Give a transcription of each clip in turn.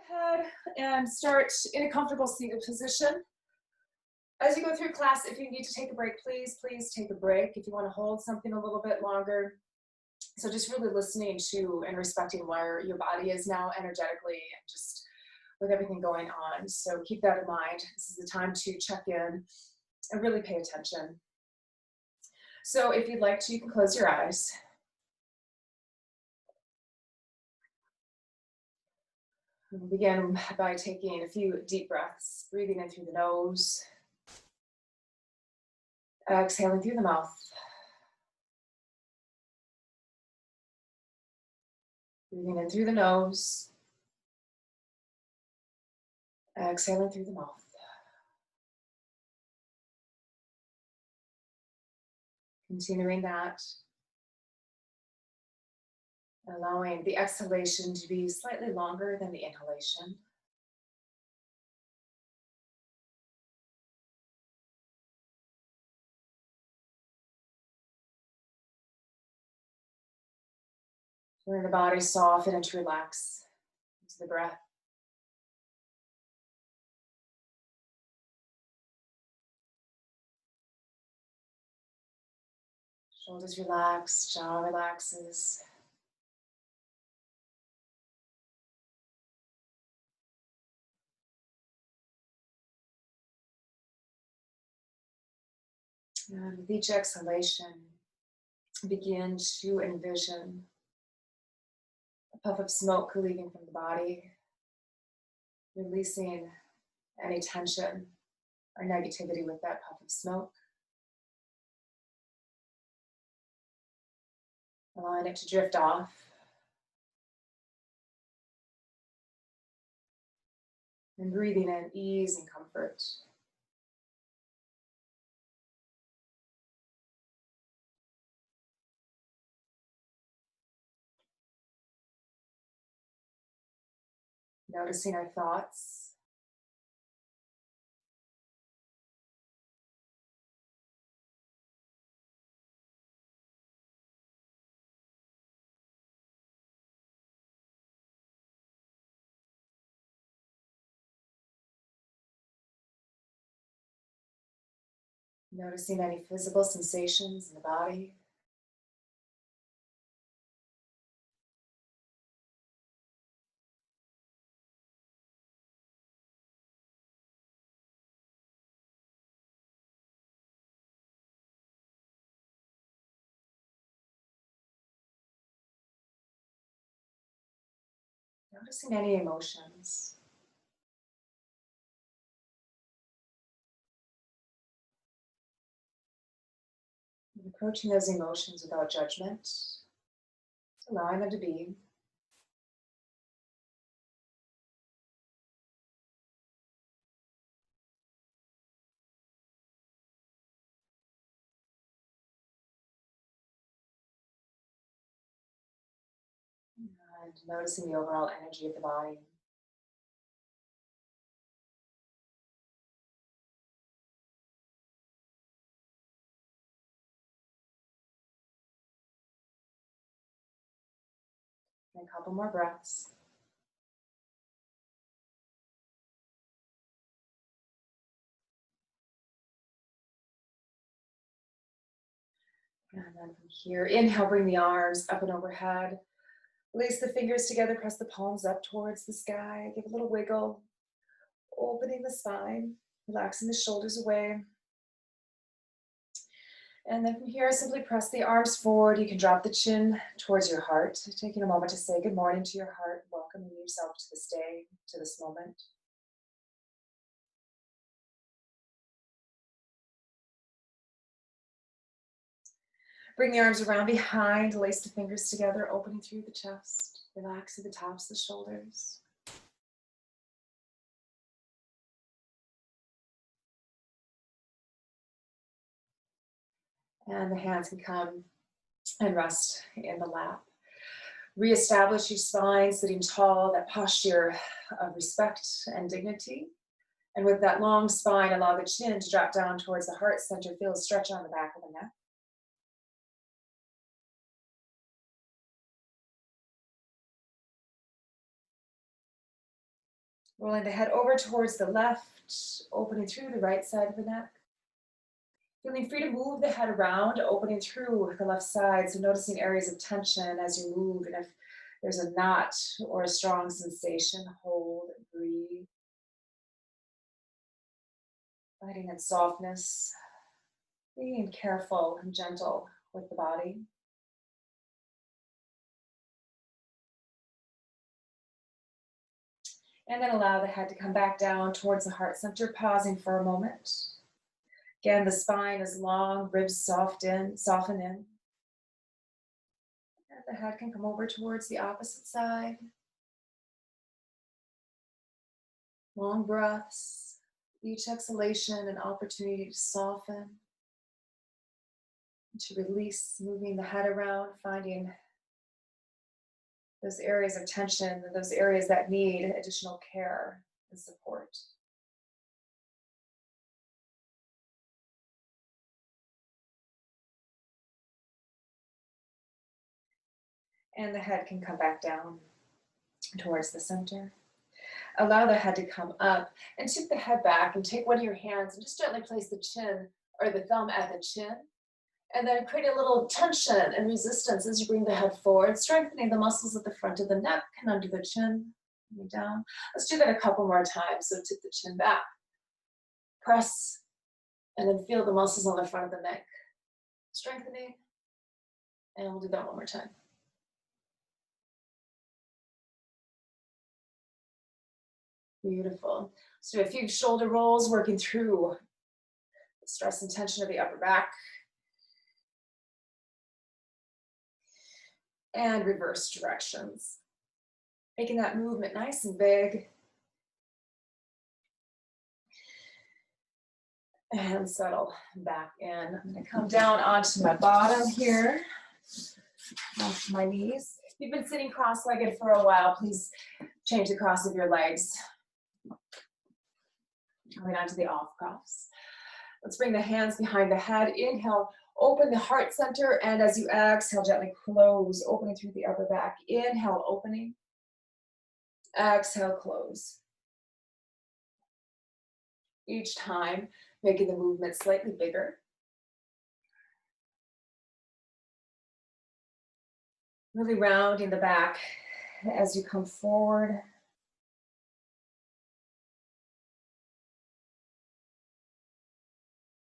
ahead and start in a comfortable seated position. As you go through class, if you need to take a break, please take a break. If you want to hold something a little bit longer. So just really listening to and respecting where your body is now energetically and just with everything going on. So keep that in mind. This is the time to check in and really pay attention. So if you'd like to, you can close your eyes. We'll begin by taking a few deep breaths, breathing in through the nose, exhaling through the mouth. Breathing in through the nose, exhaling through the mouth. Continuing that, allowing the exhalation to be slightly longer than the inhalation. Letting the body soften and to relax into the breath. Shoulders relax, jaw relaxes. And with each exhalation, begin to envision a puff of smoke leaving from the body, releasing any tension or negativity with that puff of smoke. Allowing it to drift off. And breathing in ease and comfort. Noticing our thoughts. Noticing any physical sensations in the body. Noticing any emotions. And approaching those emotions without judgment. Allowing them to be. And noticing the overall energy of the body. And a couple more breaths. And then from here, inhale, bring the arms up and overhead. Lace the fingers together, press the palms up towards the sky. Give a little wiggle, opening the spine, relaxing the shoulders away. And then from here, simply press the arms forward. You can drop the chin towards your heart, taking a moment to say good morning to your heart, welcoming yourself to this day, to this moment. Bring the arms around behind, lace the fingers together, opening through the chest, relaxing the tops of the shoulders. And the hands can come and rest in the lap. Reestablish your spine, sitting tall, that posture of respect and dignity. And with that long spine, allow the chin to drop down towards the heart center. Feel a stretch on the back of the neck. Rolling the head over towards the left, opening through the right side of the neck. Feeling free to move the head around, opening through the left side. So noticing areas of tension as you move. And if there's a knot or a strong sensation, hold and breathe. Finding in softness, being careful and gentle with the body. And then allow the head to come back down towards the heart center, pausing for a moment. Again, the spine is long, ribs soften in. And the head can come over towards the opposite side. Long breaths. Each exhalation an opportunity to soften, to release, moving the head around, finding those areas of tension, those areas that need additional care and support. And the head can come back down towards the center. Allow the head to come up and tip the head back and take one of your hands and just gently place the chin or the thumb at the chin. And then create a little tension and resistance as you bring the head forward, strengthening the muscles at the front of the neck and under the chin, coming down. Let's do that a couple more times. So tip the chin back, press, and then feel the muscles on the front of the neck, strengthening. And we'll do that one more time. Beautiful. So a few shoulder rolls, working through the stress and tension of the upper back. And reverse directions. Making that movement nice and big. And settle back in. I'm gonna come down onto my bottom here, off my knees. If you've been sitting cross-legged for a while, please change the cross of your legs. Coming onto the off cross. Let's bring the hands behind the head. Inhale, open the heart center, and as you exhale, gently close, opening through the upper back. Inhale, opening. Exhale, close. Each time, making the movement slightly bigger. Really rounding the back as you come forward.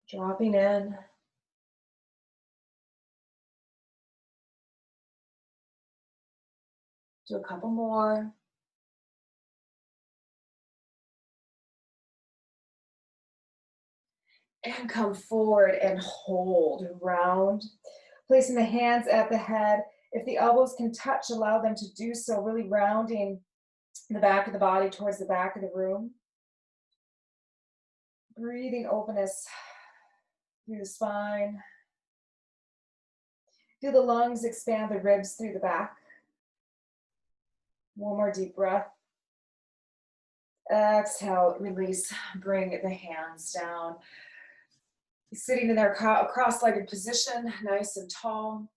Dropping in. Do a couple more. And come forward and hold, round. Placing the hands at the head. If the elbows can touch, allow them to do so, really rounding the back of the body towards the back of the room. Breathing openness through the spine. Feel the lungs expand, the ribs through the back. One more deep breath. Exhale, release, bring the hands down. Sitting in their cross-legged position, nice and tall.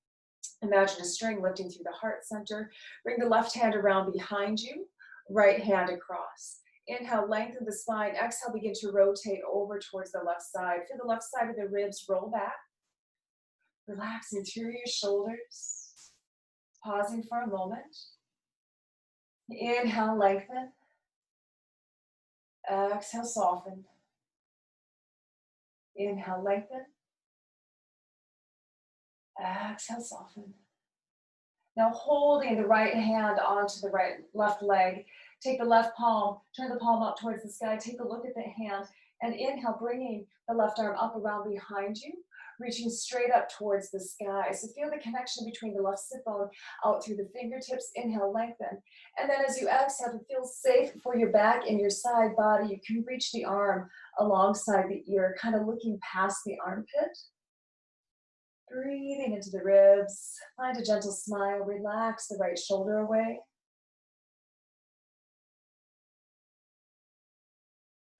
Imagine a string lifting through the heart center. Bring the left hand around behind you, right hand across. Inhale, lengthen the spine. Exhale, begin to rotate over towards the left side. Feel the left side of the ribs roll back. Relaxing through your shoulders. Pausing for a moment. Inhale, lengthen. Exhale, soften. Inhale, lengthen. Exhale, soften. Now holding the right hand onto the left leg. Take the left palm, turn the palm up towards the sky. Take a look at the hand and inhale, bringing the left arm up around behind you, reaching straight up towards the sky. So feel the connection between the left sit bone out through the fingertips. Inhale, lengthen. And then as you exhale, to feel safe for your back and your side body, you can reach the arm alongside the ear, kind of looking past the armpit. Breathing into the ribs. Find a gentle smile. Relax the right shoulder away.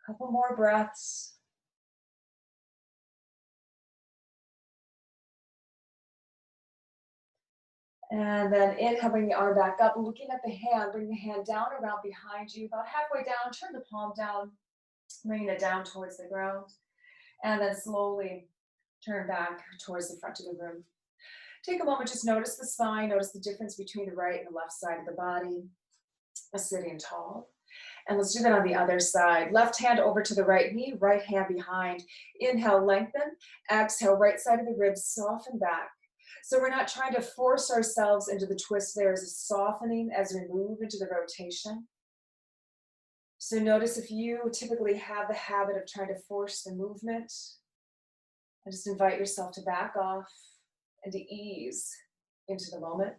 Couple more breaths. And then inhale, bring the arm back up. Looking at the hand, bring the hand down around behind you, about halfway down. Turn the palm down, bringing it down towards the ground. And then slowly turn back towards the front of the room. Take a moment, just notice the spine, notice the difference between the right and the left side of the body. Sitting tall. And let's do that on the other side. Left hand over to the right knee, right hand behind. Inhale, lengthen. Exhale, right side of the ribs, soften back. So we're not trying to force ourselves into the twist. There is a softening as we move into the rotation. So notice if you typically have the habit of trying to force the movement, and just invite yourself to back off and to ease into the moment.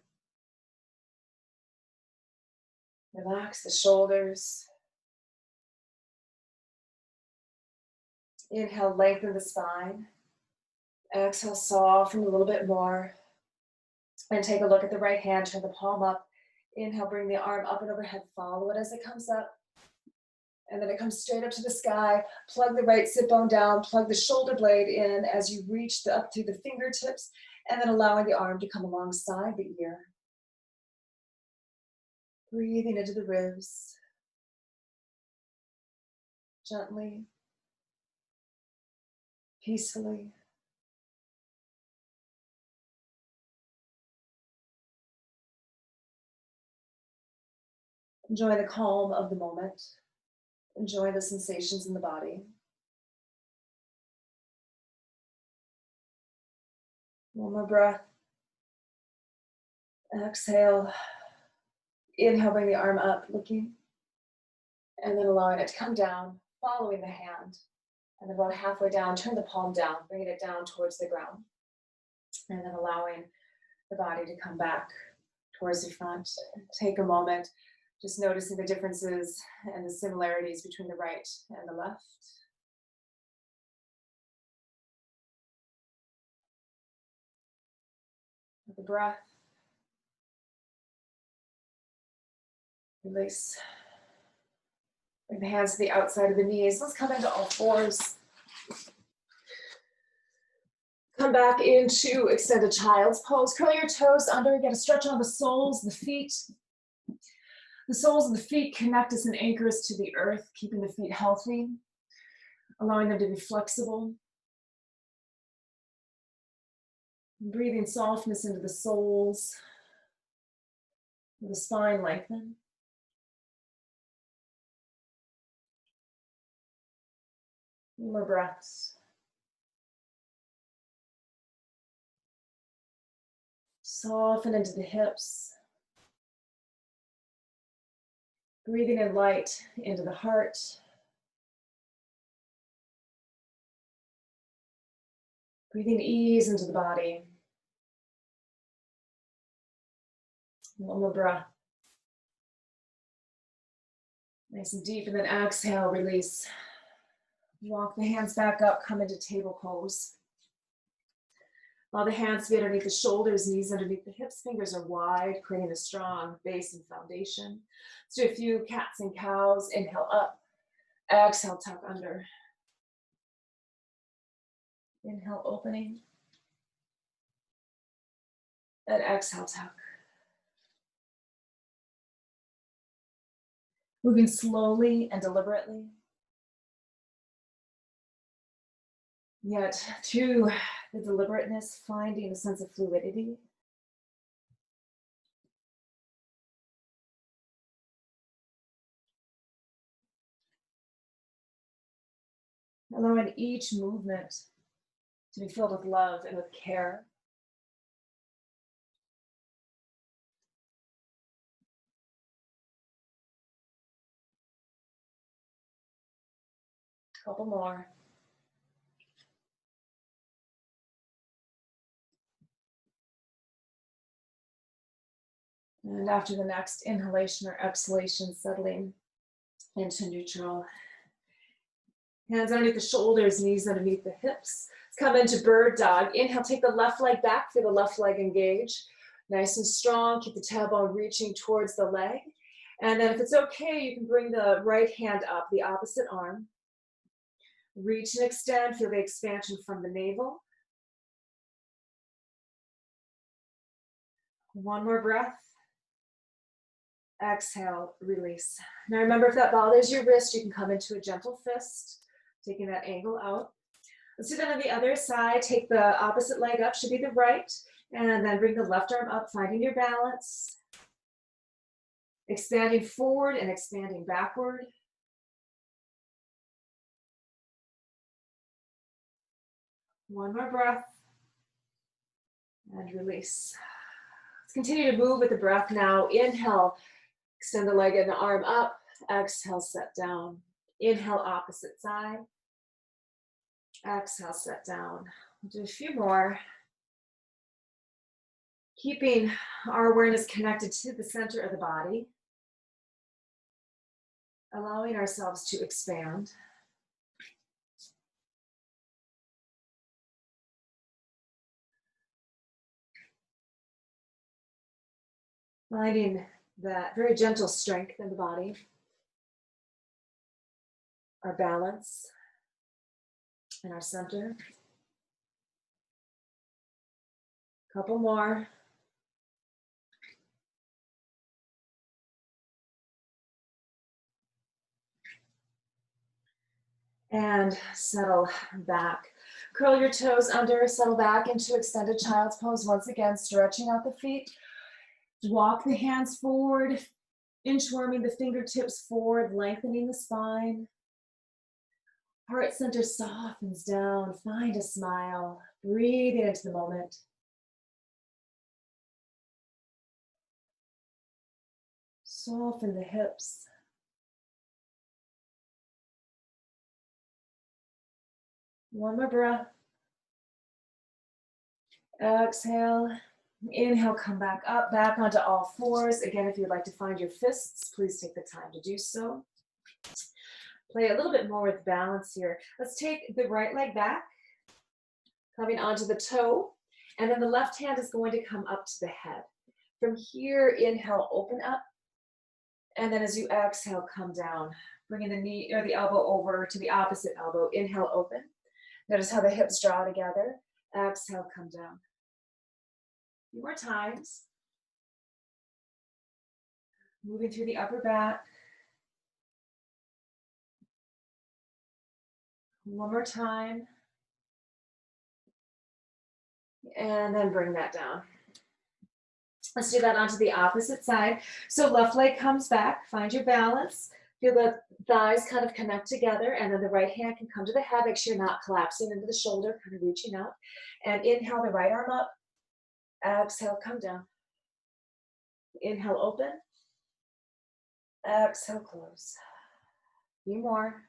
Relax the shoulders. Inhale, lengthen the spine. Exhale, soften a little bit more. And take a look at the right hand, turn the palm up. Inhale, bring the arm up and overhead, follow it as it comes up. And then it comes straight up to the sky. Plug the right sit bone down, plug the shoulder blade in as you reach up through the fingertips, and then allowing the arm to come alongside the ear. Breathing into the ribs. Gently, peacefully. Enjoy the calm of the moment. Enjoy the sensations in the body. One more breath. Exhale. Inhale, bring the arm up, looking. And then allowing it to come down, following the hand. And then about halfway down, turn the palm down, bringing it down towards the ground. And then allowing the body to come back towards the front. Take a moment, just noticing the differences and the similarities between the right and the left. The breath. Release. Bring the hands to the outside of the knees. Let's come into all fours. Come back into extended child's pose. Curl your toes under. Get a stretch on the soles, the feet. The soles of the feet connect us and anchor us to the earth, keeping the feet healthy, allowing them to be flexible. Breathing softness into the soles. The spine lengthen. More breaths. Soften into the hips. Breathing in light into the heart. Breathing ease into the body. One more breath. Nice and deep, and then exhale, release. Walk the hands back up, come into table pose. Allow the hands to be underneath the shoulders, knees underneath the hips, fingers are wide, creating a strong base and foundation. Let's do a few cats and cows. Inhale up, exhale, tuck under. Inhale, opening. And exhale, tuck. Moving slowly and deliberately. Yet through the deliberateness, finding a sense of fluidity. Allowing each movement to be filled with love and with care. Couple more. And after the next inhalation or exhalation, settling into neutral. Hands underneath the shoulders, knees underneath the hips. Let's come into bird dog. Inhale, take the left leg back, feel the left leg engage. Nice and strong, keep the tailbone reaching towards the leg. And then if it's okay, you can bring the right hand up, the opposite arm. Reach and extend, feel the expansion from the navel. One more breath. Exhale, release. Now remember, if that bothers your wrist, you can come into a gentle fist, taking that angle out. Let's do that on the other side. Take the opposite leg up, should be the right, and then bring the left arm up, finding your balance. Expanding forward and expanding backward. One more breath. And release. Let's continue to move with the breath now. Inhale, extend the leg and the arm up. Exhale, set down. Inhale, opposite side. Exhale, set down. We'll do a few more. Keeping our awareness connected to the center of the body. Allowing ourselves to expand. Finding that very gentle strength in the body. Our balance and our center. Couple more. And settle back. Curl your toes under, settle back into extended child's pose. Once again, stretching out the feet. Walk the hands forward, inchworming the fingertips forward, lengthening the spine. Heart center softens down. Find a smile. Breathing into the moment. Soften the hips. One more breath. Exhale. Inhale, come back up, back onto all fours. Again, if you'd like to find your fists, please take the time to do so. Play a little bit more with balance here. Let's take the right leg back, coming onto the toe, and then the left hand is going to come up to the head. From here, inhale, open up, and then as you exhale, come down, bringing the knee or the elbow over to the opposite elbow. Inhale, open. Notice how the hips draw together. Exhale, come down. A few more times. Moving through the upper back. One more time. And then bring that down. Let's do that onto the opposite side. So left leg comes back, find your balance. Feel the thighs kind of connect together, and then the right hand can come to the head. Make sure you're not collapsing into the shoulder, kind of reaching out. And inhale, the right arm up. Exhale, come down. Inhale, open. Exhale, close. A few more.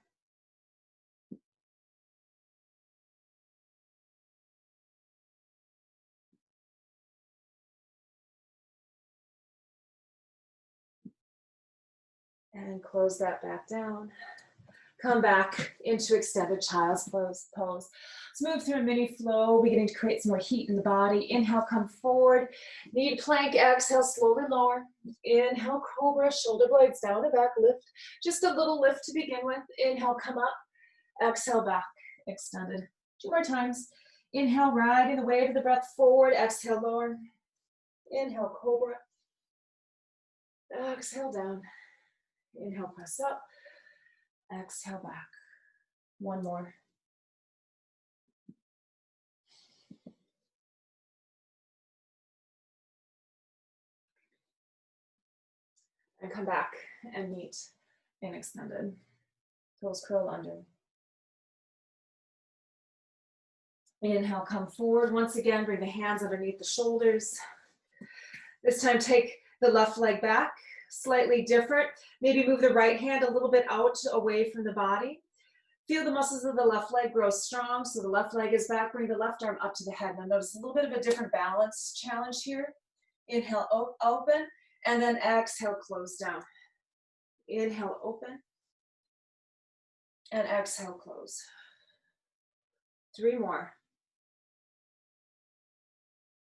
And close that back down. Come back into extended child's pose. Let's move through a mini flow, beginning to create some more heat in the body. Inhale, come forward. Knee plank, exhale, slowly lower. Inhale, cobra, shoulder blades down and back, lift. Just a little lift to begin with. Inhale, come up. Exhale, back, extended. 2 more times. Inhale, riding the wave of the breath forward. Exhale, lower. Inhale, cobra. Exhale, down. Inhale, press up. Exhale, back. One more. And come back and meet in extended. Toes curl under. Inhale, come forward. Once again, bring the hands underneath the shoulders. This time, take the left leg back, slightly different. Maybe move the right hand a little bit out away from the body. Feel the muscles of the left leg grow strong, so the left leg is back. Bring the left arm up to the head. Now notice a little bit of a different balance challenge here. Inhale, open, and then exhale, close down. Inhale, open, and exhale, close. 3 more.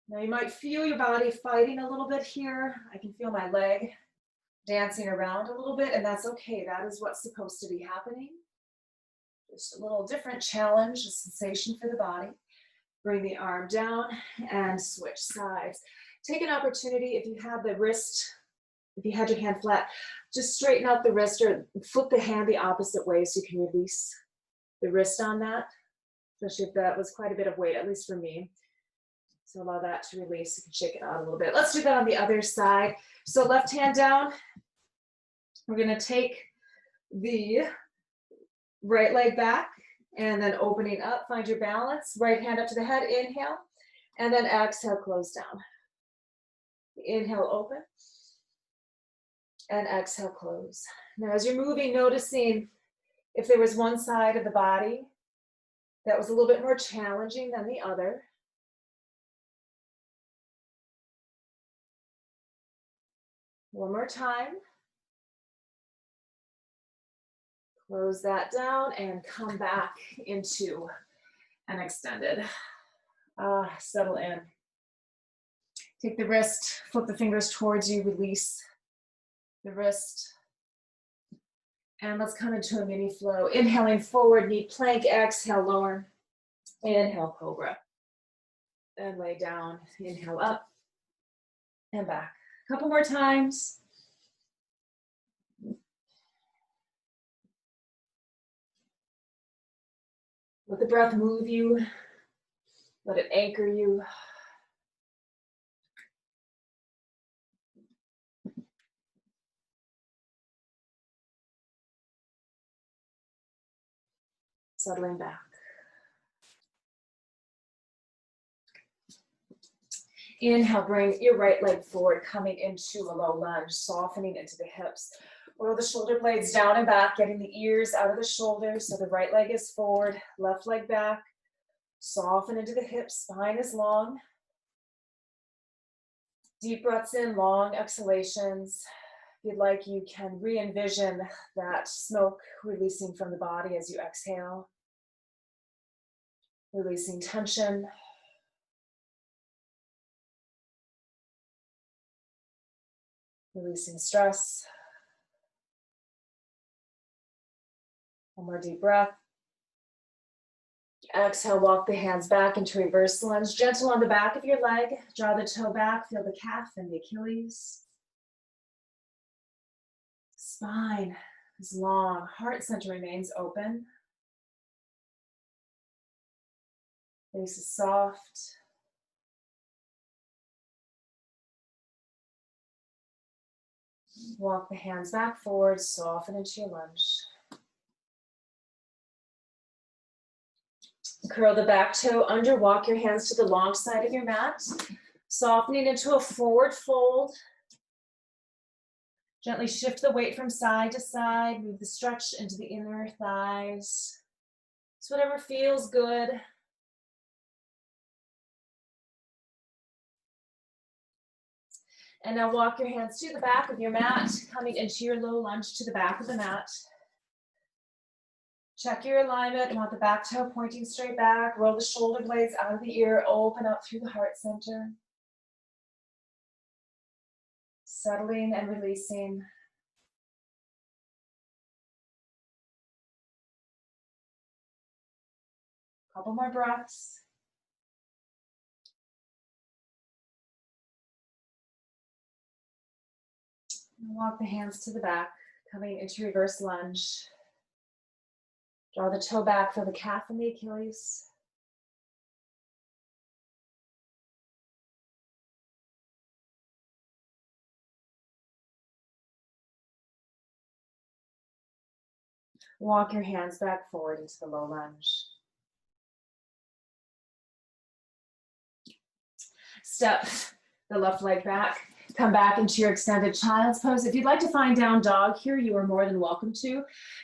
Now you might feel your body fighting a little bit here. I can feel my leg dancing around a little bit, and that's okay. That is what's supposed to be happening. Just a little different challenge, a sensation for the body. Bring the arm down and switch sides. take an opportunity, if you have the wrist, if you had your hand flat, just straighten out the wrist or flip the hand the opposite way so you can release the wrist on that, especially if that was quite a bit of weight, at least for me. So allow that to release. You can shake it out a little bit. Let's do that on the other side. So left hand down. We're going to take the right leg back and then opening up. Find your balance. Right hand up to the head. Inhale. And then exhale, close down. Inhale, open. And exhale, close. Now as you're moving, noticing if there was one side of the body that was a little bit more challenging than the other. One more time. Close that down and come back into an extended. Settle in. Take the wrist, flip the fingers towards you, release the wrist. And let's come into a mini flow. Inhaling forward, knee plank, exhale, lower. Inhale, cobra. And lay down, inhale up and back. A couple more times. Let the breath move you. Let it anchor you. Settling back. Inhale, bring your right leg forward, coming into a low lunge, softening into the hips. Roll the shoulder blades down and back, getting the ears out of the shoulders. So the right leg is forward, left leg back. Soften into the hips, spine is long. Deep breaths in, long exhalations. If you'd like, you can re-envision that smoke releasing from the body as you exhale. Releasing tension. Releasing stress. One more deep breath. Exhale, walk the hands back into reverse lunge. Gentle on the back of your leg. Draw the toe back, feel the calf and the Achilles. Spine is long. Heart center remains open. Face is soft. Walk the hands back forward, soften into your lunge. Curl the back toe under, walk your hands to the long side of your mat. Softening into a forward fold. Gently shift the weight from side to side, move the stretch into the inner thighs. It's whatever feels good. And now walk your hands to the back of your mat, coming into your low lunge to the back of the mat. Check your alignment. You want the back toe pointing straight back. Roll the shoulder blades out of the ear. Open up through the heart center. Settling and releasing. Couple more breaths. And walk the hands to the back, coming into reverse lunge. Draw the toe back, feel the calf and the Achilles. Walk your hands back forward into the low lunge. Step the left leg back. Come back into your extended child's pose. If you'd like to find down dog here, you are more than welcome to.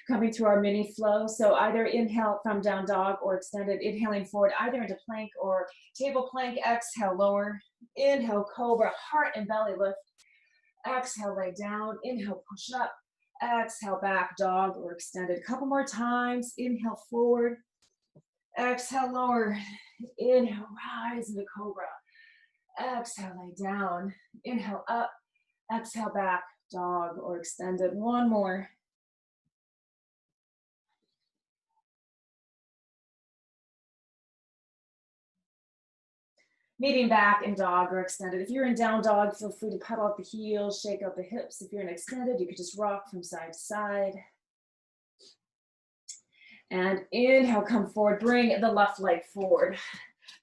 Coming through our mini flow. So either inhale from down dog or extended, inhaling forward, either into plank or table plank. Exhale, lower. Inhale, cobra, heart and belly lift. Exhale, lay down. Inhale, push up. Exhale, back dog or extended. Couple more times. Inhale, forward. Exhale, lower. Inhale, rise into cobra. Exhale, lay down. Inhale, up. Exhale, back, dog or extended. One more. Meeting back in dog or extended. If you're in down dog, feel free to pedal out the heels, shake out the hips. If you're in extended, you could just rock from side to side. And inhale, come forward, bring the left leg forward,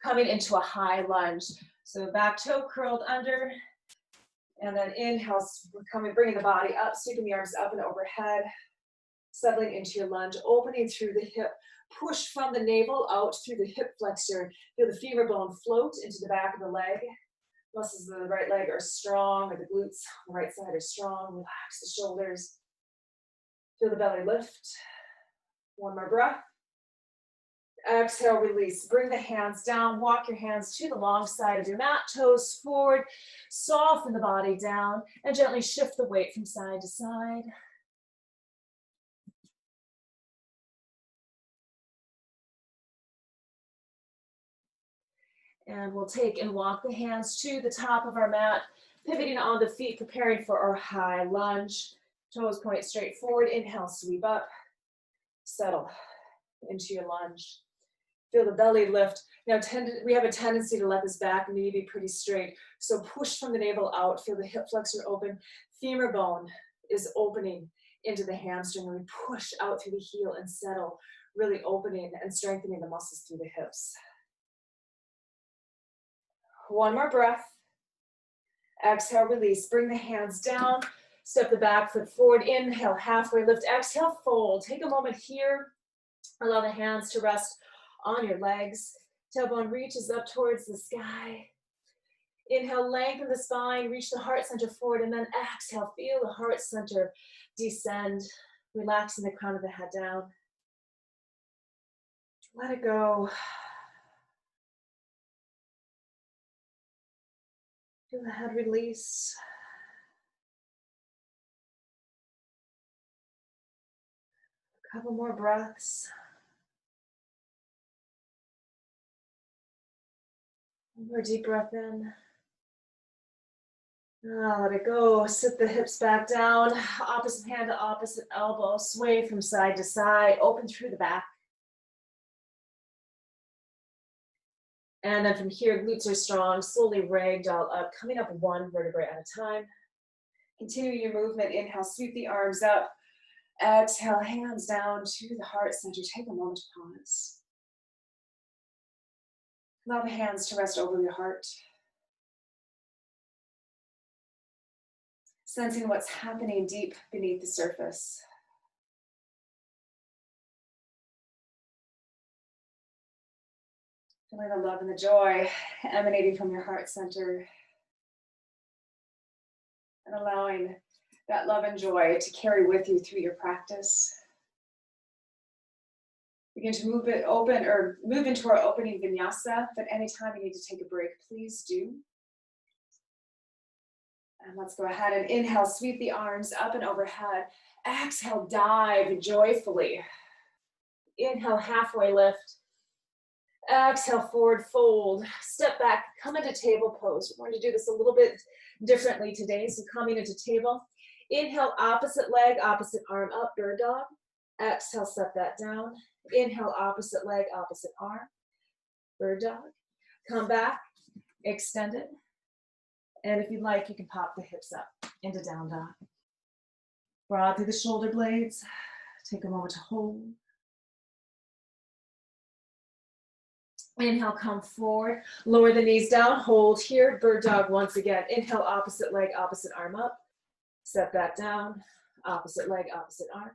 coming into a high lunge. So back toe curled under, and then inhale, bringing the body up, sweeping the arms up and overhead, settling into your lunge, opening through the hip. Push from the navel out through the hip flexor. Feel the femur bone float into the back of the leg. Muscles of the right leg are strong, or the glutes on the right side are strong. Relax the shoulders. Feel the belly lift. One more breath. Exhale, release. Bring the hands down. Walk your hands to the long side of your mat. Toes forward. Soften the body down and gently shift the weight from side to side. And we'll take and walk the hands to the top of our mat, pivoting on the feet, preparing for our high lunge. Toes point straight forward. Inhale, sweep up. Settle into your lunge. Feel the belly lift. Now, we have a tendency to let this back knee be pretty straight. So push from the navel out. Feel the hip flexor open. Femur bone is opening into the hamstring. And we push out through the heel and settle, really opening and strengthening the muscles through the hips. One more breath. Exhale, release. Bring the hands down. Step the back foot forward. Inhale, halfway lift. Exhale, fold. Take a moment here. Allow the hands to rest on your legs. Tailbone reaches up towards the sky. Inhale, lengthen the spine. Reach the heart center forward. And then exhale, feel the heart center descend. Relaxing the crown of the head down. Let it go. Feel the head release. A couple more breaths. One more deep breath in. Let it go. Sit the hips back down. Opposite hand to opposite elbow. Sway from side to side. Open through the back. And then from here, glutes are strong. Slowly ragdoll up, coming up one vertebrae at a time. Continue your movement. Inhale, sweep the arms up. Exhale, hands down to the heart center. Take a moment to pause. Allow the hands to rest over your heart. Sensing what's happening deep beneath the surface. Feeling the love and the joy emanating from your heart center. And allowing that love and joy to carry with you through your practice. Begin to move it open or move into our opening vinyasa. If at any time you need to take a break, please do. And let's go ahead and inhale, sweep the arms up and overhead. Exhale, dive joyfully. Inhale, halfway lift. Exhale, forward fold. Step back, come into table pose. We're going to do this a little bit differently today. So coming into table. Inhale, opposite leg, opposite arm up, bird dog. Exhale, set that down. Inhale, opposite leg, opposite arm, bird dog. Come back, extend it. And if you'd like, you can pop the hips up into down dog. Broad through the shoulder blades. Take a moment to hold. Inhale, come forward. Lower the knees down, hold here. Bird dog once again. Inhale, opposite leg, opposite arm up. Set that down. Opposite leg, opposite arm.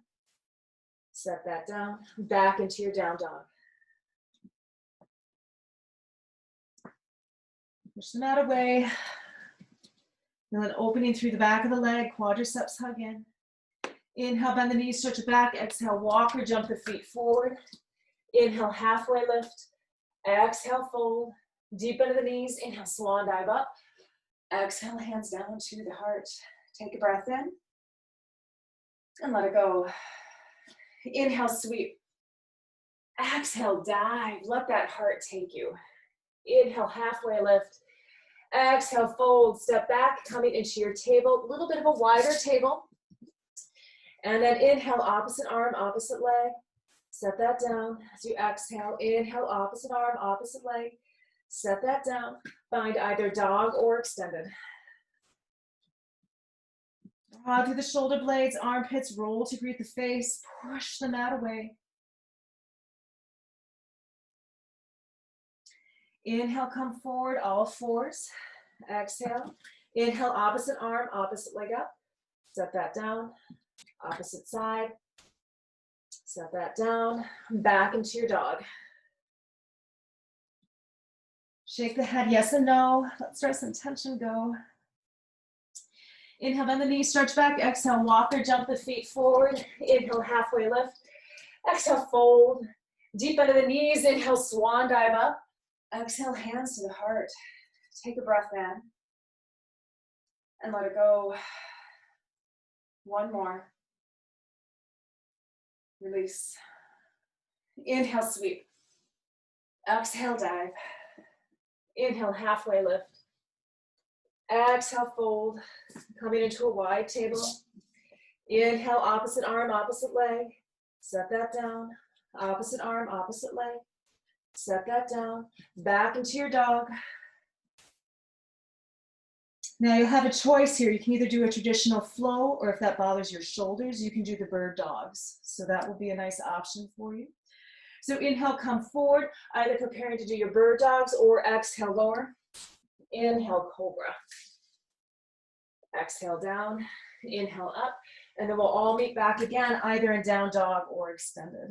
Set that down. Back into your down dog. Push the mat away. And then opening through the back of the leg, quadriceps hug in. Inhale, bend the knees, stretch it back. Exhale, walk or jump the feet forward. Inhale, halfway lift. Exhale, fold. Deep into the knees. Inhale, swan dive up. Exhale, hands down to the heart. Take a breath in. And let it go. Inhale, sweep. Exhale, dive. Let that heart take you. Inhale, halfway lift. Exhale, fold, step back, coming into your table, a little bit of a wider table. And then inhale, opposite arm, opposite leg. Set that down as you exhale. Inhale, opposite arm, opposite leg. Set that down. Find either dog or extended. Draw through the shoulder blades, armpits, roll to greet the face, push the mat away. Inhale, come forward, all fours. Exhale. Inhale, opposite arm, opposite leg up. Set that down. Opposite side. Set that down. Back into your dog. Shake the head, yes and no. Let stress and tension go. Inhale, bend the knees, stretch back. Exhale, walk or jump the feet forward. Inhale, halfway lift. Exhale, fold. Deep under the knees. Inhale, swan dive up. Exhale, hands to the heart. Take a breath in. And let it go. One more. Release. Inhale, sweep. Exhale, dive. Inhale, halfway lift. Exhale, fold. Coming into a wide table. Inhale, opposite arm, opposite leg. Set that down. Opposite arm, opposite leg. Set that down. Back into your dog. Now you'll have a choice here. You can either do a traditional flow, or if that bothers your shoulders, you can do the bird dogs. So that will be a nice option for you. So inhale, come forward, either preparing to do your bird dogs or exhale, lower. Inhale, cobra. Exhale, down. Inhale, up. And then we'll all meet back again, either in down dog or extended.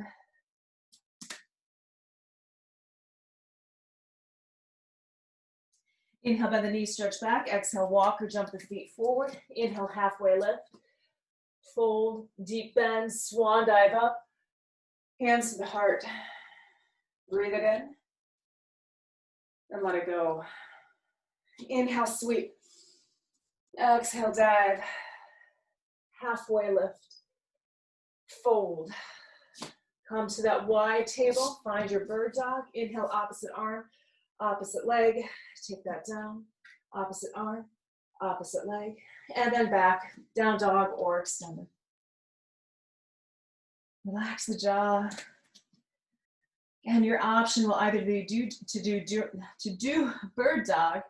Inhale, bend the knees, stretch back. Exhale, walk or jump the feet forward. Inhale, halfway lift. Fold, deep bend, swan dive up. Hands to the heart. Breathe it in. And let it go. Inhale, sweep. Exhale, dive. Halfway lift. Fold. Come to that wide table. Find your bird dog. Inhale, opposite arm, opposite leg. Take that down. Opposite arm, opposite leg. And then back, down dog or extended. Relax the jaw. And your option will either be to do bird dog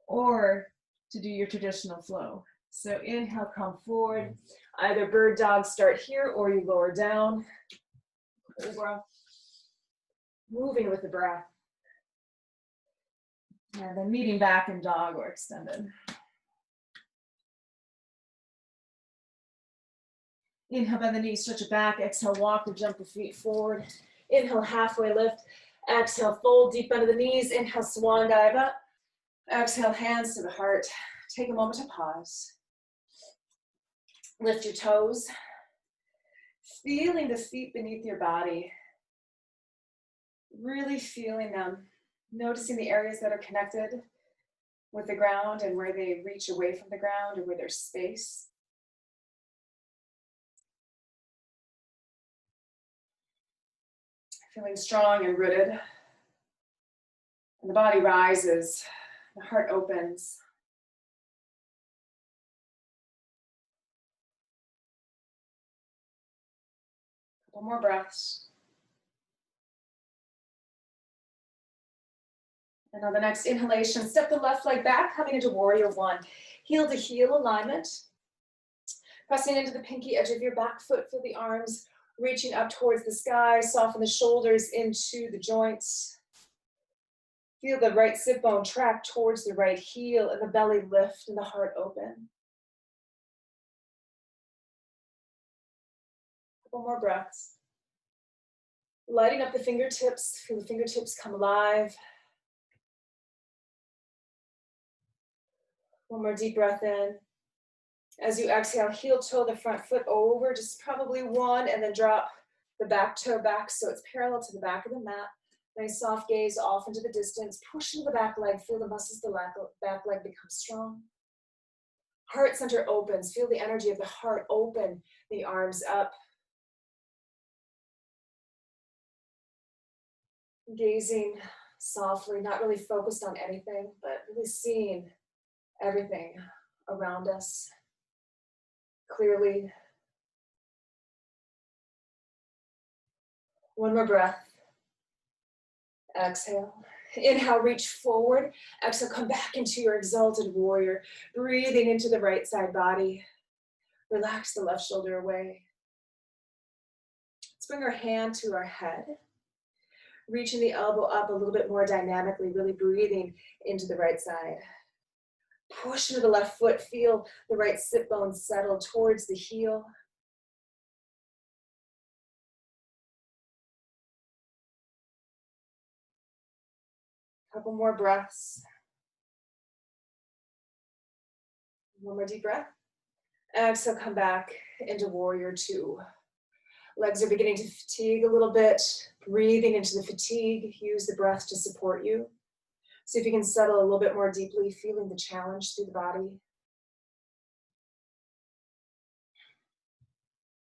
or to do your traditional flow. So inhale, come forward. Either bird dog start here or you lower down. Cobra. Moving with the breath. And then meeting back in dog or extended. Inhale, bend the knees, stretch it back. Exhale, walk or jump the feet forward. Inhale, halfway lift. Exhale, fold deep under the knees. Inhale, swan dive up. Exhale, hands to the heart. Take a moment to pause. Lift your toes. Feeling the feet beneath your body. Really feeling them. Noticing the areas that are connected with the ground and where they reach away from the ground or where there's space. Feeling strong and rooted. And the body rises, the heart opens. Couple more breaths. And on the next inhalation, step the left leg back, coming into warrior one. Heel to heel alignment. Pressing into the pinky edge of your back foot, feel the arms reaching up towards the sky, soften the shoulders into the joints. Feel the right sit bone track towards the right heel and the belly lift and the heart open. Couple more breaths. Lighting up the fingertips, feel the fingertips come alive. One more deep breath in. As you exhale, heel toe the front foot over, just probably one, and then drop the back toe back so it's parallel to the back of the mat. Nice soft gaze off into the distance. Push into the back leg. Feel the muscles of the back leg become strong. Heart center opens. Feel the energy of the heart open. The arms up. Gazing softly, not really focused on anything, but really seeing everything around us clearly. One more breath. Exhale. Inhale, reach forward. Exhale, come back into your exalted warrior. Breathing into the right side body. Relax the left shoulder away. Let's bring our hand to our head. Reaching the elbow up a little bit more dynamically, really breathing into the right side. Push into the left foot, feel the right sit bone settle towards the heel. Couple more breaths. One more deep breath. Exhale, come back into warrior two. Legs are beginning to fatigue a little bit. Breathing into the fatigue. Use the breath to support you. See if you can settle a little bit more deeply, feeling the challenge through the body.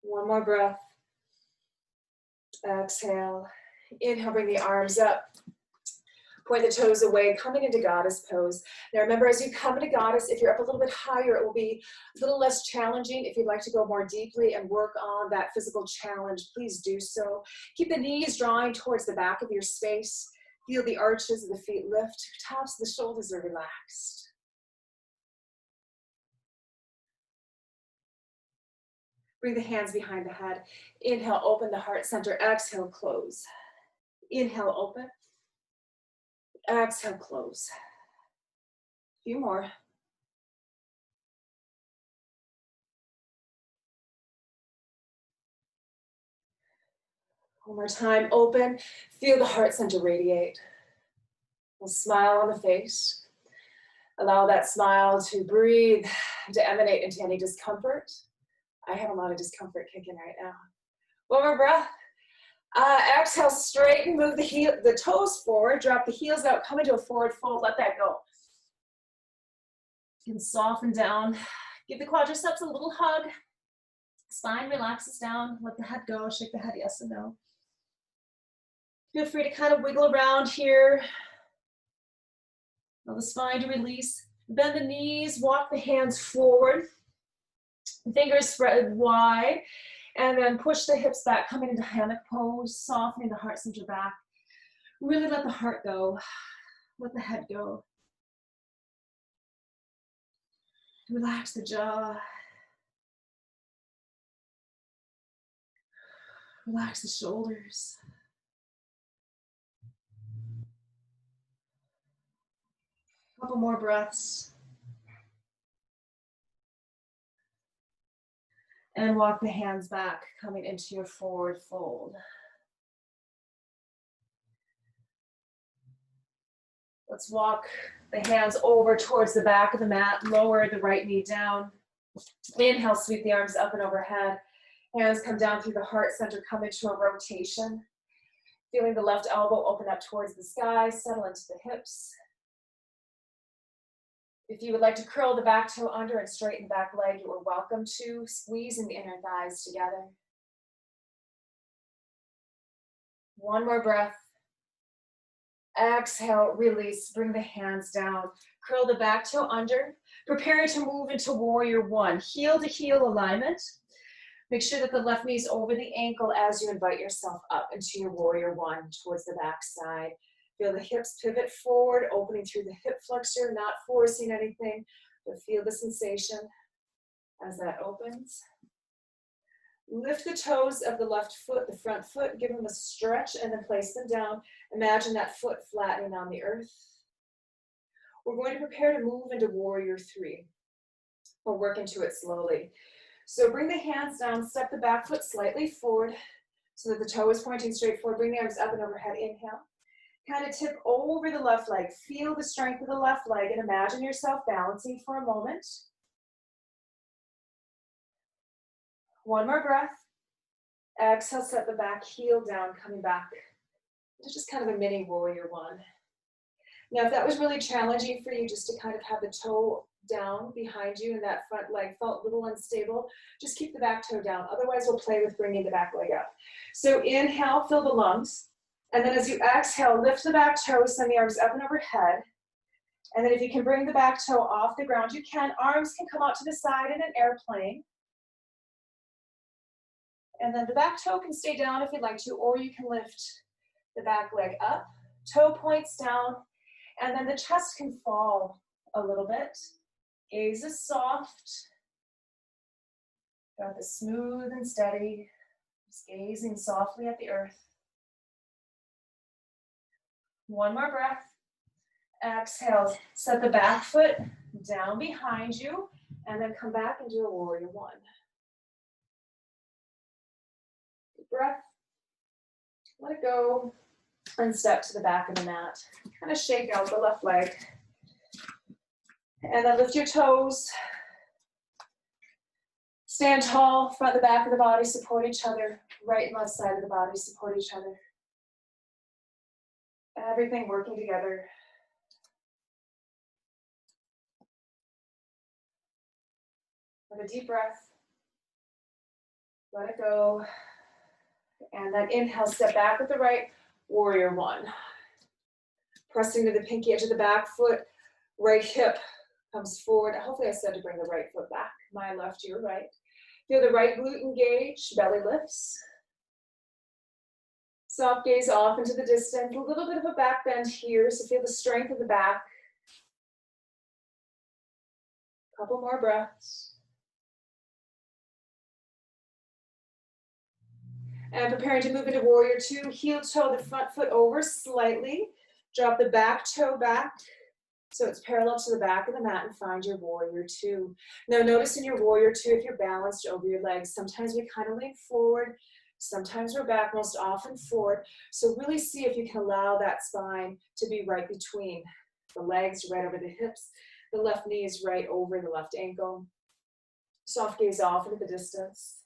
One more breath. Exhale. Inhale, bring the arms up. Point the toes away, coming into goddess pose. Now remember, as you come into goddess, if you're up a little bit higher, it will be a little less challenging. If you'd like to go more deeply and work on that physical challenge, please do so. Keep the knees drawing towards the back of your space. Feel the arches of the feet lift. Tops of the shoulders are relaxed. Bring the hands behind the head. Inhale, open the heart center. Exhale, close. Inhale, open. Exhale, close. A few more. One more time, open. Feel the heart center radiate. A smile on the face. Allow that smile to breathe, to emanate into any discomfort. I have a lot of discomfort kicking right now. One more breath. Exhale, straighten, move the toes forward, drop the heels out, come into a forward fold, let that go. You can soften down, give the quadriceps a little hug. Spine relaxes down, let the head go, shake the head yes and no. Feel free to kind of wiggle around here. Allow the spine to release. Bend the knees, walk the hands forward. Fingers spread wide. And then push the hips back, coming into hammock pose, softening the heart center back. Really let the heart go. Let the head go. Relax the jaw. Relax the shoulders. Couple more breaths. And walk the hands back, coming into your forward fold. Let's walk the hands over towards the back of the mat, lower the right knee down. Inhale, sweep the arms up and overhead. Hands come down through the heart center, come into a rotation. Feeling the left elbow open up towards the sky, settle into the hips. If you would like to curl the back toe under and straighten the back leg, you are welcome to. Squeezing the inner thighs together. One more breath. Exhale, release, bring the hands down. Curl the back toe under. Preparing to move into warrior one. Heel to heel alignment. Make sure that the left knee is over the ankle as you invite yourself up into your warrior one towards the back side. Feel the hips pivot forward, opening through the hip flexor, not forcing anything, but feel the sensation as that opens. Lift the toes of the left foot, the front foot, give them a stretch and then place them down. Imagine that foot flattening on the earth. We're going to prepare to move into warrior three. We'll work into it slowly. So bring the hands down, step the back foot slightly forward so that the toe is pointing straight forward. Bring the arms up and overhead, inhale. Kind of tip over the left leg. Feel the strength of the left leg and imagine yourself balancing for a moment. One more breath. Exhale, set the back heel down, coming back. It's just kind of a mini warrior one. Now, if that was really challenging for you just to kind of have the toe down behind you and that front leg felt a little unstable, just keep the back toe down. Otherwise, we'll play with bringing the back leg up. So inhale, fill the lungs. And then as you exhale, lift the back toes, send the arms up and overhead. And then if you can bring the back toe off the ground, you can. Arms can come out to the side in an airplane. And then the back toe can stay down if you'd like to, or you can lift the back leg up. toe points down, and then the chest can fall a little bit. Gaze is soft. Got this smooth and steady. Just gazing softly at the earth. One more breath. Exhale, set the back foot down behind you, and then come back and do a warrior one. Deep breath. Let it go, and step to the back of the mat. Kind of shake out the left leg. And then lift your toes. Stand tall, front and the back of the body support each other. Right and left side of the body support each other. Everything working together. Have a deep breath. Let it go. And then inhale, step back with the right, warrior one. Pressing to the pinky edge of the back foot, right hip comes forward. Hopefully I said to bring the right foot back. My left, your right. Feel the right glute engage, belly lifts. Soft gaze off into the distance. A little bit of a back bend here, so feel the strength of the back. Couple more breaths. And preparing to move into warrior two, heel toe the front foot over slightly. Drop the back toe back so it's parallel to the back of the mat and find your warrior two. Now notice in your warrior two, if you're balanced over your legs, sometimes we kind of lean forward, sometimes we're back, most often forward. So really see if you can allow that spine to be right between the legs, right over the hips. The left knee is right over the left ankle. Soft gaze off into the distance.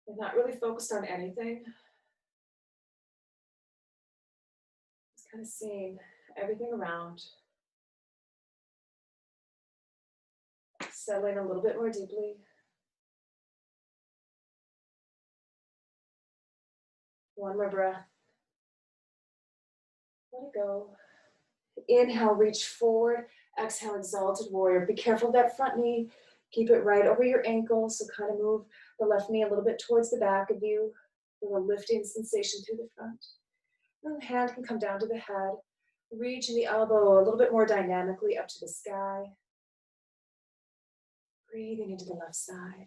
You're not really focused on anything. Just kind of seeing everything around. Settling a little bit more deeply. One more breath. Let it go. Inhale, reach forward. Exhale, exalted warrior. Be careful of that front knee. Keep it right over your ankle. So kind of move the left knee a little bit towards the back of you. Feel a lifting sensation through the front. And the hand can come down to the head. Reach in the elbow a little bit more dynamically up to the sky. Breathing into the left side.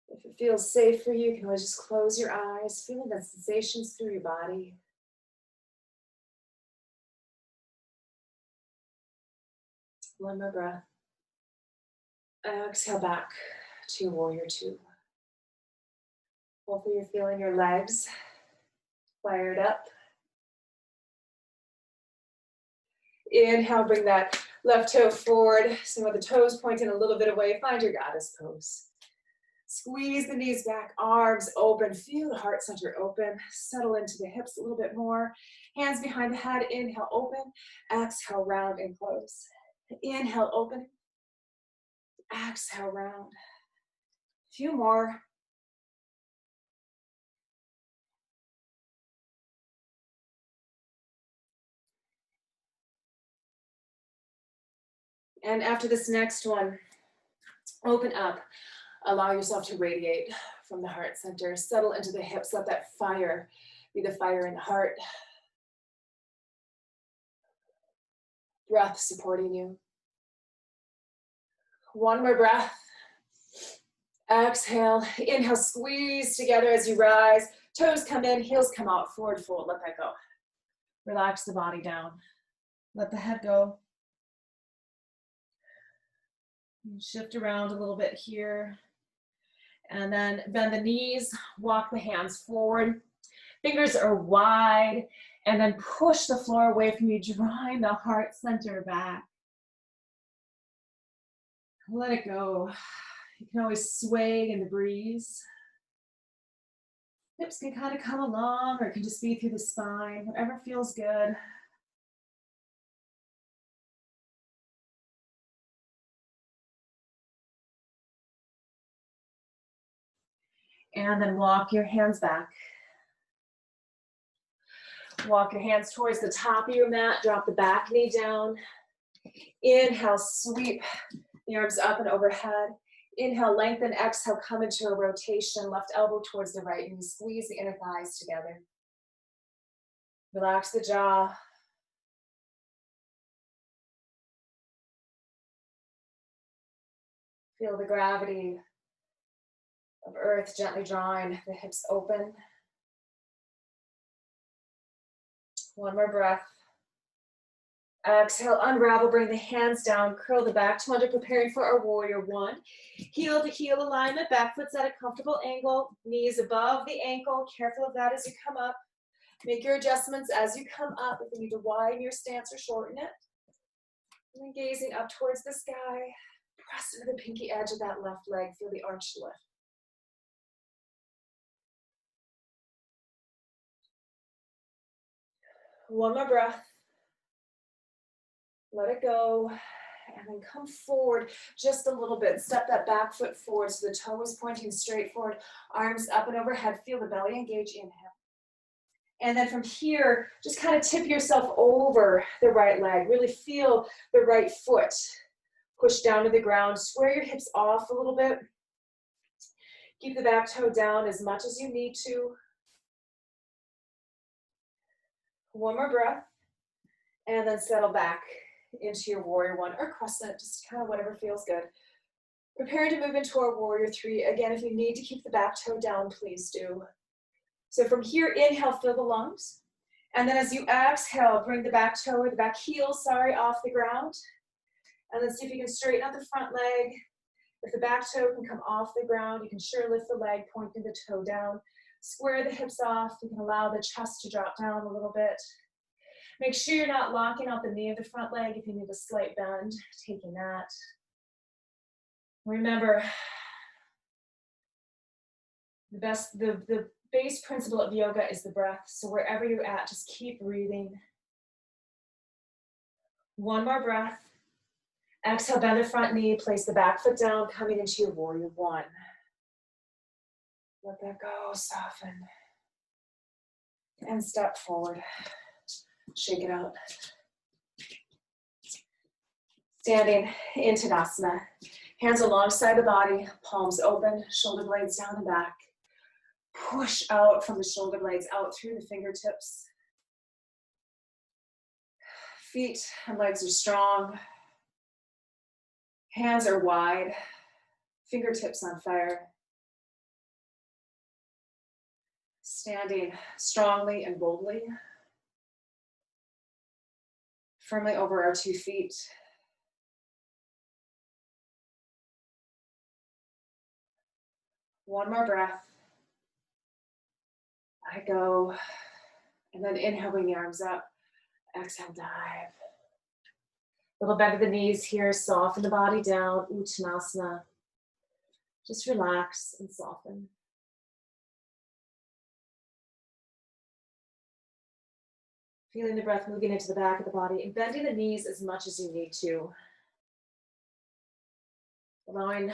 If it feels safe for you, you can always just close your eyes, feeling the sensations through your body. One more breath. Exhale back to your warrior two. Hopefully you're feeling your legs fired up. Inhale, bring that left toe forward. Some of the toes pointing a little bit away. Find your goddess pose. Squeeze the knees back, arms open. Feel the heart center open. Settle into the hips a little bit more. Hands behind the head. Inhale, open. Exhale, round and close. Inhale, open. Exhale, round. A few more. And after this next one, open up. Allow yourself to radiate from the heart center. Settle into the hips. Let that fire be the fire in the heart. Breath supporting you. One more breath. Exhale. Inhale, squeeze together as you rise. Toes come in, heels come out. Forward fold. Let that go. Relax the body down. Let the head go. Shift around a little bit here. And then bend the knees, walk the hands forward. Fingers are wide, and then push the floor away from you, drawing the heart center back. Let it go. You can always sway in the breeze. Hips can kind of come along, or it can just be through the spine, whatever feels good. And then walk your hands back. Walk your hands towards the top of your mat. Drop the back knee down. Inhale, sweep the arms up and overhead. Inhale, lengthen, exhale, come into a rotation, left elbow towards the right knee, squeeze the inner thighs together. Relax the jaw. Feel the gravity of earth gently drawing the hips open. One more breath. Exhale, unravel, bring the hands down, curl the back to under, preparing for our warrior one. Heel to heel alignment, back foot's at a comfortable angle, knees above the ankle, careful of that as you come up. Make your adjustments as you come up. If you need to widen your stance or shorten it. And then gazing up towards the sky, press into the pinky edge of that left leg, feel the arch lift. One more breath. Let it go. And then come forward just a little bit. Step that back foot forward so the toe is pointing straight forward. Arms up and overhead. Feel the belly engage. Inhale. And then from here, just kind of tip yourself over the right leg. Really feel the right foot. Push down to the ground. Square your hips off a little bit. Keep the back toe down as much as you need to. One more breath. And then settle back into your warrior one or crescent, just kind of whatever feels good. Preparing to move into our warrior three. Again, if you need to keep the back toe down, please do. So from here, inhale, fill the lungs. And then as you exhale, bring the back toe or the back heel, off the ground. And then see if you can straighten out the front leg. If the back toe can come off the ground, you can sure lift the leg, pointing the toe down. Square the hips off. You can allow the chest to drop down a little bit. Make sure you're not locking out the knee of the front leg. If you need a slight bend, taking that. Remember, the base principle of yoga is the breath. So wherever you're at, just keep breathing. One more breath. Exhale, bend the front knee, place the back foot down, coming into your warrior one. Let that go, soften. And step forward. Shake it out. Standing in Tadasana. Hands alongside the body, palms open, shoulder blades down and back. Push out from the shoulder blades, out through the fingertips. Feet and legs are strong. Hands are wide. Fingertips on fire. Standing strongly and boldly. Firmly over our 2 feet. One more breath. I go. And then inhale, bring the arms up. Exhale, dive. Little bend of the knees here. Soften the body down. Uttanasana. Just relax and soften. Feeling the breath moving into the back of the body and bending the knees as much as you need to. Allowing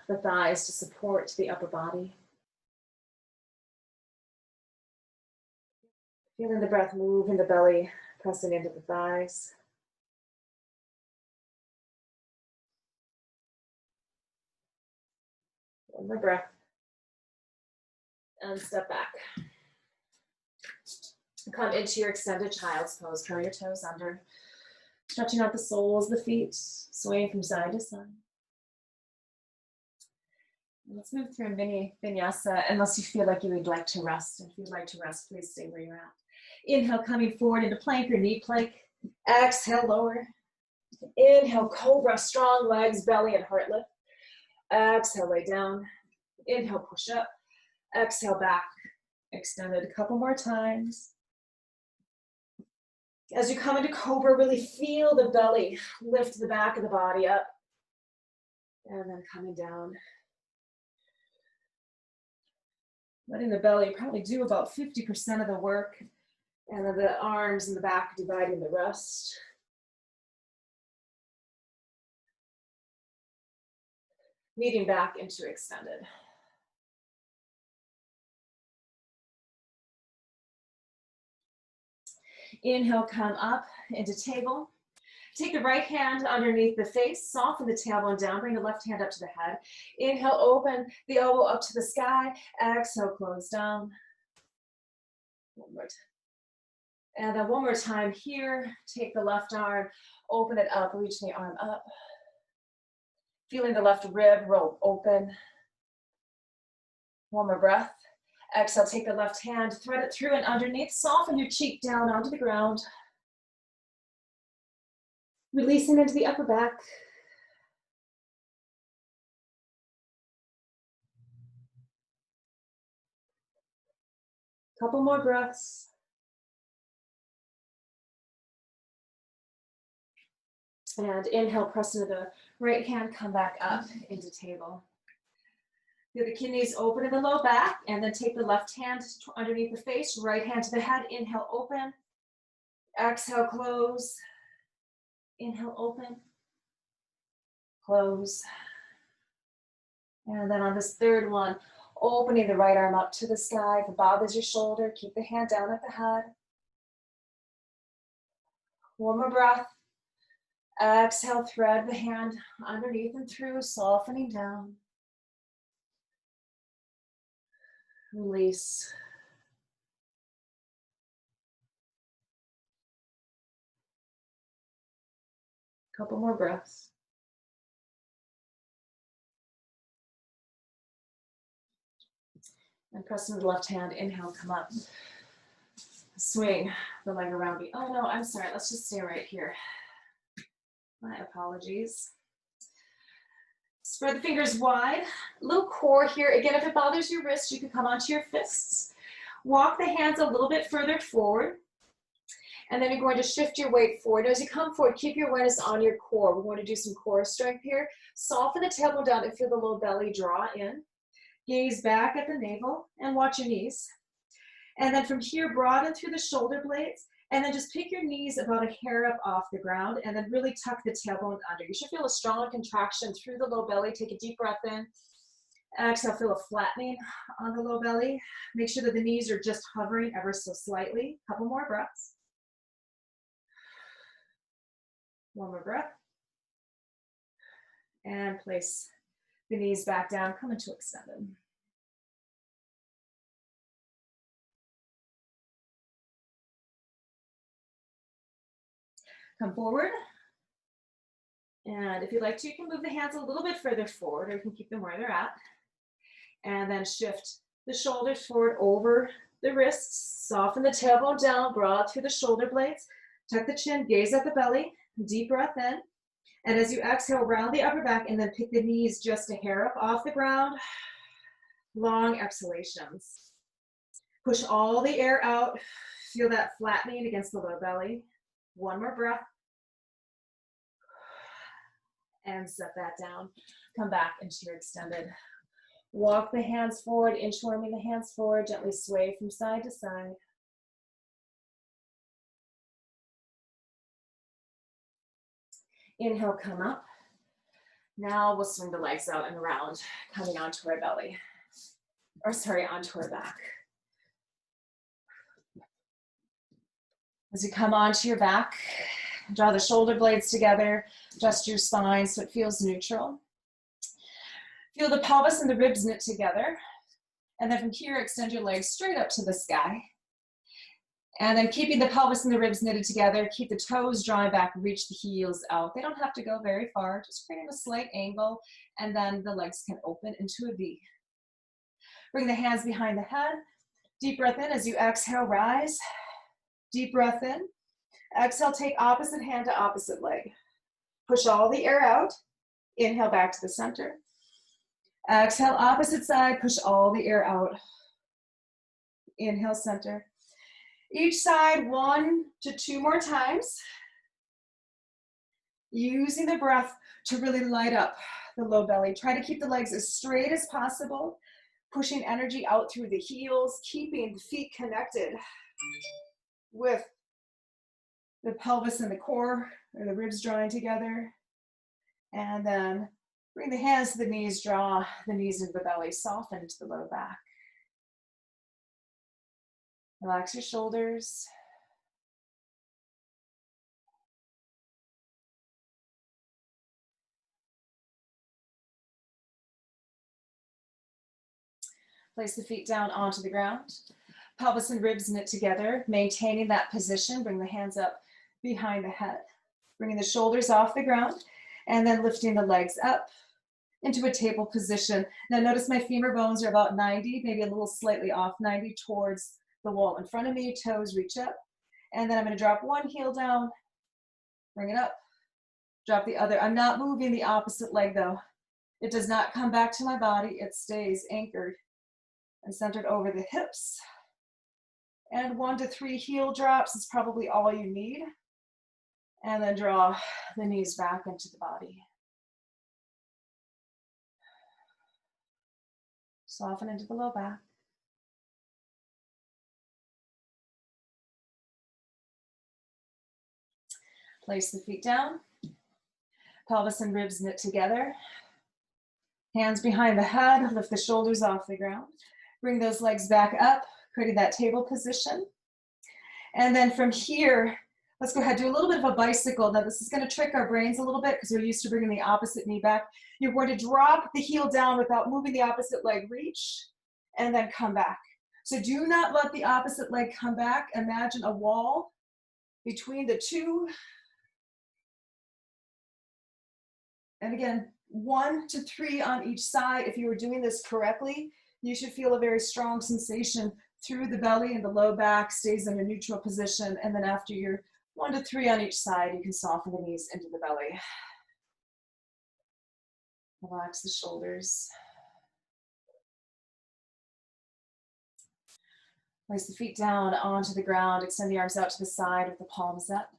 the thighs to support the upper body. Feeling the breath move in the belly, pressing into the thighs. One more breath. And step back. Come into your extended child's pose. Curl your toes under. Stretching out the soles of the feet, swaying from side to side. Let's move through a mini vinyasa unless you feel like you would like to rest. If you'd like to rest, please stay where you're at. Inhale, coming forward into plank or knee plank. Exhale, lower. Inhale, cobra, strong legs, belly and heart lift. Exhale, lay down. Inhale, push up. Exhale, back. Extended a couple more times. As you come into cobra, really feel the belly lift the back of the body up. And then coming down. Letting the belly probably do about 50% of the work. And then the arms and the back dividing the rest. Meeting back into extended. Inhale, come up into table. Take the right hand underneath the face, soften the tailbone down, bring the left hand up to the head. Inhale, open the elbow up to the sky. Exhale, close down. One more time. And then one more time here. Take the left arm, open it up, reach the arm up. Feeling the left rib roll open. One more breath. Exhale, take the left hand, thread it through and underneath. Soften your cheek down onto the ground. Releasing into the upper back. Couple more breaths. And inhale, press into the right hand, come back up into table. Feel the kidneys open in the low back, and then take the left hand underneath the face, right hand to the head. Inhale, open. Exhale, close. Inhale, open. Close. And then on this third one, opening the right arm up to the sky. If it bothers your shoulder, keep the hand down at the head. One more breath. Exhale, thread the hand underneath and through, softening down. Release. Couple more breaths. And press into the left hand, inhale, come up. Swing the leg around me. Oh no, I'm sorry, let's just stay right here. My apologies. Spread the fingers wide, a little core here. Again, if it bothers your wrist, you can come onto your fists. Walk the hands a little bit further forward. And then you're going to shift your weight forward. As you come forward, keep your awareness on your core. We're going to do some core strength here. Soften the tailbone down and feel the low belly draw in. Gaze back at the navel and watch your knees. And then from here, broaden through the shoulder blades. And then just pick your knees about a hair up off the ground and then really tuck the tailbone under. You should feel a strong contraction through the low belly. Take a deep breath in. Exhale, feel a flattening on the low belly. Make sure that the knees are just hovering ever so slightly. Couple more breaths. One more breath. And place the knees back down. Come into extended. Come forward. And if you'd like to, you can move the hands a little bit further forward, or you can keep them where they're at. And then shift the shoulders forward over the wrists. Soften the tailbone down, broad through the shoulder blades. Tuck the chin, gaze at the belly. Deep breath in. And as you exhale, round the upper back and then pick the knees just a hair up off the ground. Long exhalations. Push all the air out. Feel that flattening against the low belly. One more breath. And set that down. Come back into your extended. Walk the hands forward, inchworming the hands forward. Gently sway from side to side. Inhale, come up. Now we'll swing the legs out and around, coming onto our belly. Or sorry, onto our back. As you come onto your back, draw the shoulder blades together, adjust your spine so it feels neutral. Feel the pelvis and the ribs knit together. And then from here, extend your legs straight up to the sky. And then keeping the pelvis and the ribs knitted together, keep the toes drawing back, reach the heels out. They don't have to go very far, just creating a slight angle, and then the legs can open into a V. Bring the hands behind the head. Deep breath in as you exhale, rise. Deep breath in. Exhale, take opposite hand to opposite leg. Push all the air out. Inhale back to the center. Exhale, opposite side, push all the air out. Inhale, center. Each side, 1 to 2 more times. Using the breath to really light up the low belly. Try to keep the legs as straight as possible, pushing energy out through the heels, keeping the feet connected with the pelvis and the core, or the ribs drawing together. And then bring the hands to the knees, draw the knees into the belly, soften into the low back. Relax your shoulders. Place the feet down onto the ground. Pelvis and ribs knit together, maintaining that position. Bring the hands up behind the head. Bringing the shoulders off the ground and then lifting the legs up into a table position. Now notice my femur bones are about 90, maybe a little slightly off, 90 towards the wall in front of me, toes reach up. And then I'm gonna drop one heel down, bring it up, drop the other. I'm not moving the opposite leg though. It does not come back to my body. It stays anchored and centered over the hips. And 1 to 3 heel drops is probably all you need. And then draw the knees back into the body. Soften into the low back. Place the feet down. Pelvis and ribs knit together. Hands behind the head, lift the shoulders off the ground. Bring those legs back up, creating that table position. And then from here, let's go ahead, do a little bit of a bicycle. Now this is gonna trick our brains a little bit because we're used to bringing the opposite knee back. You're going to drop the heel down without moving the opposite leg, reach, and then come back. So do not let the opposite leg come back. Imagine a wall between the two. And again, 1 to 3 on each side. If you were doing this correctly, you should feel a very strong sensation through the belly and the low back stays in a neutral position. And then after your 1 to 3 on each side, you can soften the knees into the belly. Relax the shoulders. Place the feet down onto the ground, extend the arms out to the side with the palms up.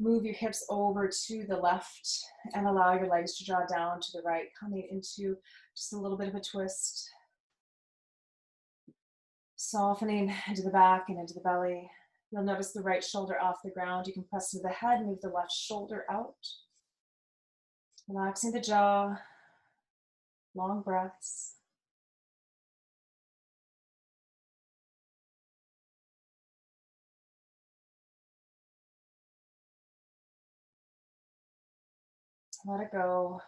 Move your hips over to the left and allow your legs to draw down to the right, coming into just a little bit of a twist. Softening into the back and into the belly. You'll notice the right shoulder off the ground. You can press to the head, move the left shoulder out. Relaxing the jaw, long breaths. Let it go.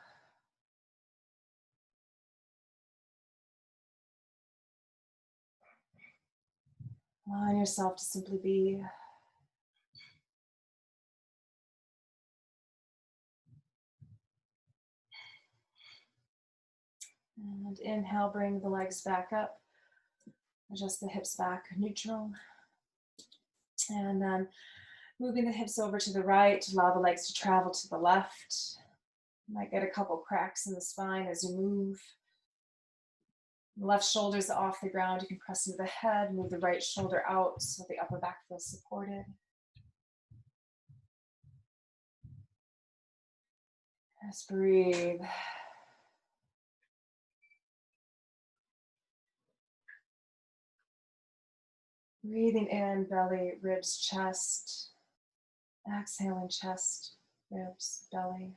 Allowing yourself to simply be. And inhale, bring the legs back up. Adjust the hips back, neutral. And then moving the hips over to the right, allow the legs to travel to the left. You might get a couple cracks in the spine as you move. Left shoulder's off the ground. You can press into the head, move the right shoulder out so the upper back feels supported. Just breathe. Breathing in, belly, ribs, chest. Exhaling, chest, ribs, belly.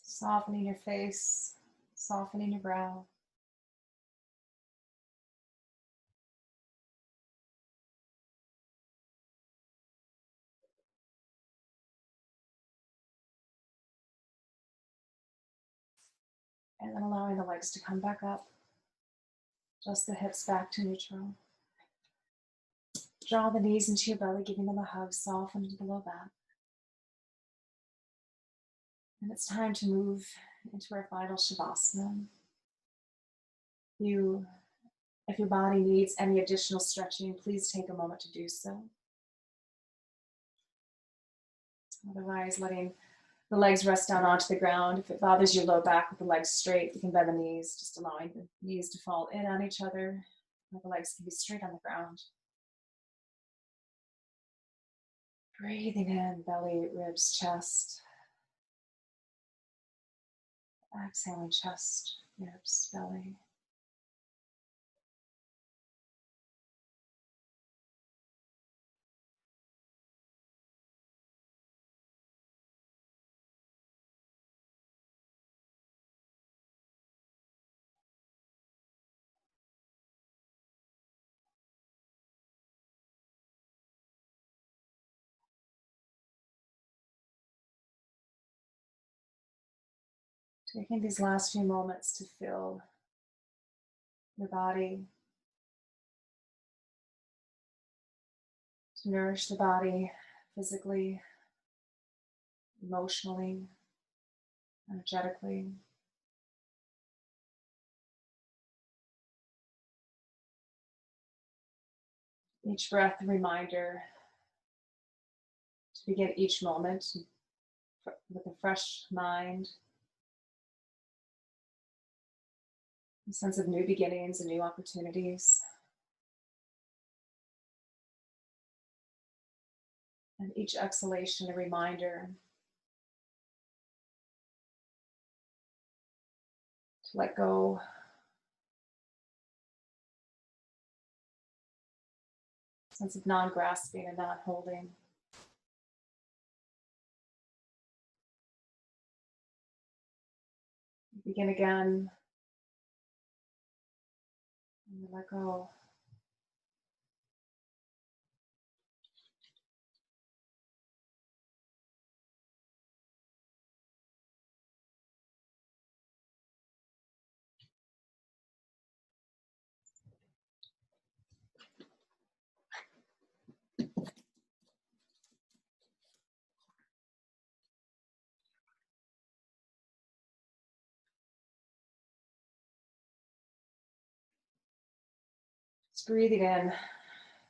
Softening your face, softening your brow. And then allowing the legs to come back up. Just the hips back to neutral. Draw the knees into your belly, giving them a hug, soften into the low back. And it's time to move into our final Shavasana. If your body needs any additional stretching, please take a moment to do so. Otherwise, letting the legs rest down onto the ground. If it bothers your low back with the legs straight, you can bend the knees, just allowing the knees to fall in on each other. The legs can be straight on the ground. Breathing in, belly, ribs, chest. Exhaling, chest, ribs, belly. Taking these last few moments to feel your body, to nourish the body physically, emotionally, energetically. Each breath a reminder to begin each moment with a fresh mind, a sense of new beginnings and new opportunities. And each exhalation a reminder to let go, sense of non-grasping and non-holding. Begin again, and let go. Just breathing in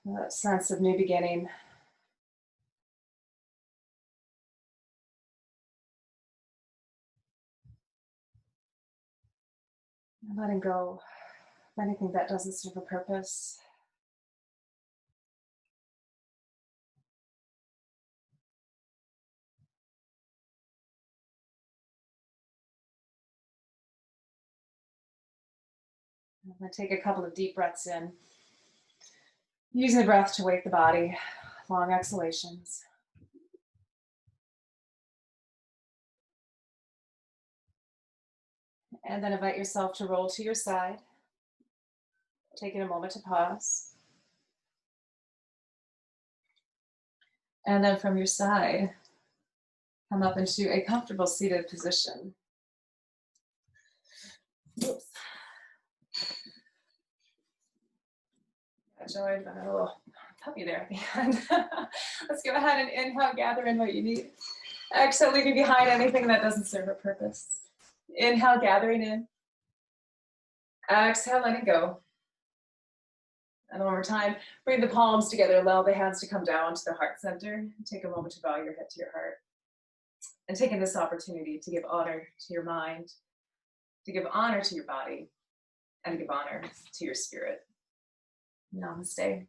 that sense of new beginning. And letting go of anything that doesn't serve a purpose. I'm going to take a couple of deep breaths in, using the breath to wake the body, long exhalations. And then invite yourself to roll to your side, taking a moment to pause. And then from your side, come up into a comfortable seated position. Oops. Got joined by a little puppy there at the end. Let's go ahead and inhale, gather in what you need. Exhale, leaving behind anything that doesn't serve a purpose. Inhale, gathering in. Exhale, letting go. And one more time, bring the palms together, allow the hands to come down to the heart center. Take a moment to bow your head to your heart. And taking this opportunity to give honor to your mind, to give honor to your body, and to give honor to your spirit. Namaste.